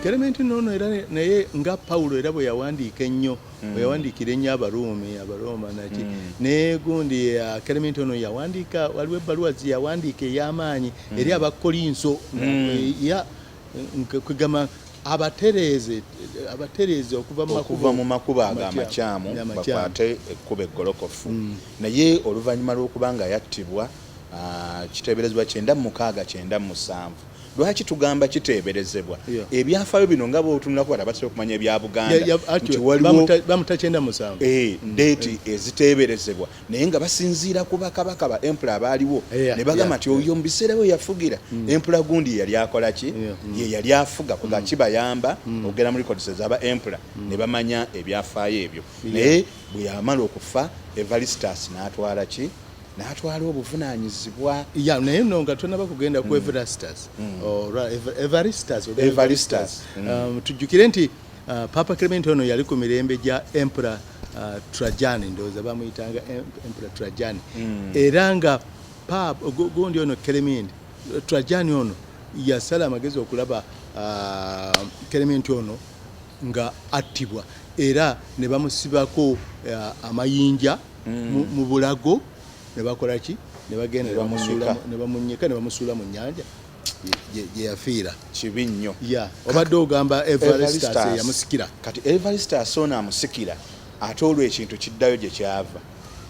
Clement nono era naye nga Paulo era bwe yawandiika ennyo bwe yawandiikira ennyo Abaroma naki ne gundi Clement ono yawandiika waliwo ebbaluwa zi yawandiika ey'amaanyi eri Abakolinso kwegamba abatereze okuva mu makubo amakyamu bakwate ekkubo eggolokofu naye oluvannyuma lw'okuba nga yattibwa kiteeberezebwa 96-97 lwaki tugamba kiteeberezebwa ebyafaayo bino nga bw'otunulako bati abasobola okumanya ebya Buganda nti waliwo bamuta 97 deeti eziteeberezebwa naye nga basinziira ku bakabaka ba empula abaaliwo ne bagamba nti oyo mu biseera bwe yafugira empula gundi yali akola ki ye yali afuga kuga kibayamba okugera mu records ez'aba empula ne bamanya ebyafaayo ebyo naye bwe yamala okufa Evaristus n'atwala ki n'atwala obuvunaanyizibwa naye nno nga tonaba kugenda ku Evaristus tujjukire nti Papa Clement ono yali ku mirembe gya Emperor Trajan ndowooza bamuyitanga Emperor Trajan era nga gundi ono Clement Trajan ono yasala amagezi okulaba Clement ono nga attibwa era ne bamusibako amayinja mu bulago ne bakola ki ne bagenda ne bamunyika ne bamusuula mu nnyanja gye yafiira kibi nnyo obadde ogamba Evaristus yamusikira kati Evaristus ono amusikira ate olwo ekintu kiddayo gye kyava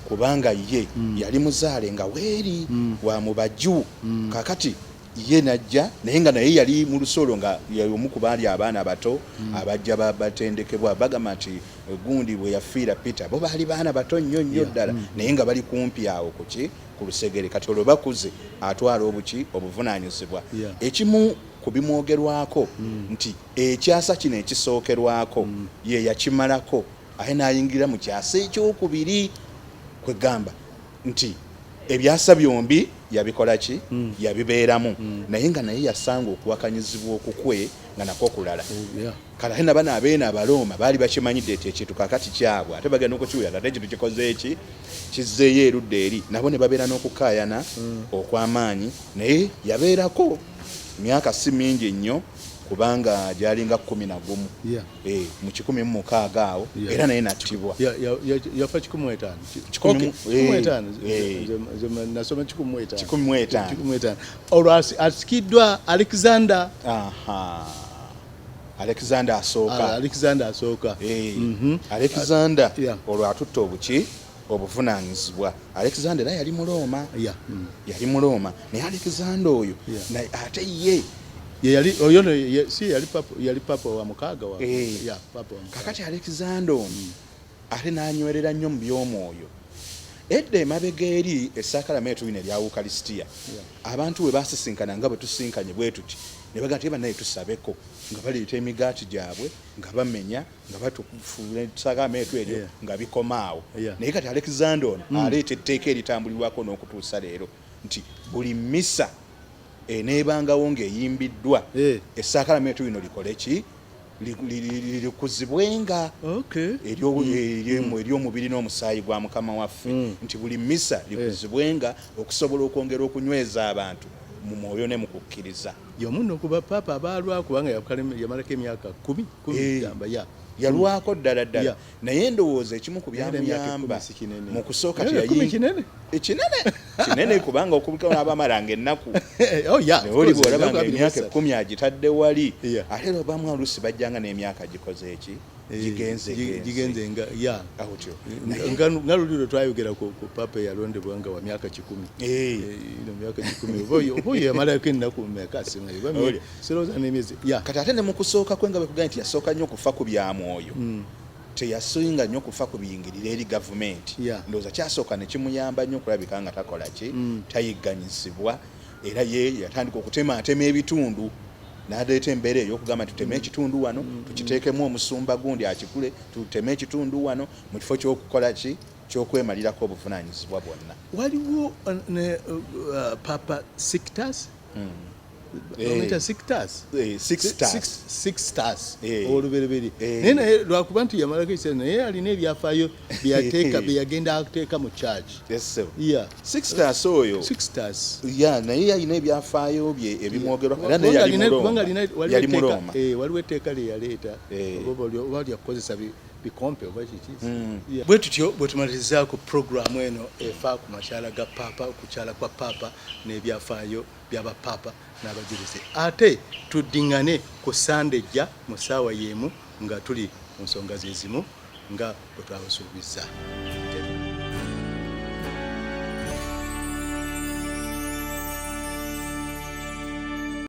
kubanga ye yali muzaale nga weeri wa mubaju kakati ye najja naye nga naye yali mu lusolo nga omu ku baali abaana bato abajja batendekebwa bagamba nti gundi bwe yafiira Peter bo baali baana bato nnyo ddala naye nga bali kumpi awo ku lusegere kati olwo bakuze atwala obuvunaanyizibwa ekimu ku bimwogerwako nti ekyasa kino ekisookerwako ye yakimalako aye n'ayingira mu kyasa ekyokubiri kwegamba nti ebyasa byombi yabikola ki yabibeeramu naye nga naye yasanga okuwakanyizibwa okukwe nga nako kulala kale na bana abeena Abaroma baali bakimanyidde eti ekintu kakati kyabwe ate bagenda okukiwuya ate ekintu kikoze eki kizzeeyo erudda eri nabo ne babeera n'okukaayana okw'amaanyi naye yabeerako myaka si mingi nnyo kubanga gyalinga 11 mu 16 awo era naye nattibwa yafa 15 nasoma 15 olwo asikiddwa Alexander asooka Alexander olwo atutte obuvunaanyizibwa Alexander era yali mu Roma naye Alexander oyo ate ye yali papa wa mukaaga wa kakati Alexander ate n'anywerera nnyo mu by'omwoyo edda emabega eri essakramento lino erya Eucharistia abantu we basisinkana nga bwe tusinkanye bwe tuti ne bagamba nti bannaye tusabeko nga baleeta emigaati gyabwe nga bamenya nga batufuula essakramento eryo nga bikomaawo naye kati Alexander ono aleeta etteeka eritambulirwako n'okutuusa leero nti buli misa eneebangawo ng'eyimbiddwa essakramento lino likole ki likuzibwenga ery'omubiri n'omusaayi gwa Mukama waffe nti buli misa likuzibwenga okusobola okwongera okunyweza abantu mu mwoyo ne mu kukkiriza y'omu okuba papa abaalwa kubanga yamalako emyaka 10 gamba yalwako ddala naye ndowooza ekimu ku byamuyamba mu kusooka kinene kubanga okubika n'abamalanga ennaku oli bw'olabanga emyaka 10 agitadde wali ate lwobamu oluusi bajjanga n'emyaka gikoze eki gigenze nga luliro twayogera ku papa yalondebwa nga wa myaka 10 myaka 10 oyo yamalako ennaku meka sirowooza n'emyezi kati ate ne mu kusooka kwe nga bekugamba nti yasooka nnyo okufa ku byamwoyo teyasinga nnyo okufa ku biyingirira eri gavumenti ndowooza kyasooka ne kimuyamba nnyo okulabika nga takola ki tayigganyizibwa era ye yatandika okutematema ebitundu n'aleeta embeera ey'okugamba nti tuteme ekitundu wano tukiteekemu omusumba gundi akikule tuteme ekitundu wano mu kifo ky'okukola ki ky'okwemalirako obuvunaanyizibwa bwonna waliwo ne Papa Sixtus bamuyita six stars olubereberi naye lwakuba nti yamalako ekiseera naye alina ebyafaayo bye yagenda ateeka mu charge. Six stars naye yalina ebyafaayo bye ebimwogerwako era naye yali mu Roma. Waliwo etteeka lye yaleeta oba lyakukozesa bikompe oba kiki. Bwe tutyo bwe tumalirizaako puroguramu eno efa ku makyala ga paapa, okukyala kwa paapa n'ebyafaayo by'abapaapa n'abajulizi. Ate tuddiŋŋane ku Sande ejja mu ssaawa y'emu nga tuli mu nsonga ze zimu nga bwe twabasuubiza.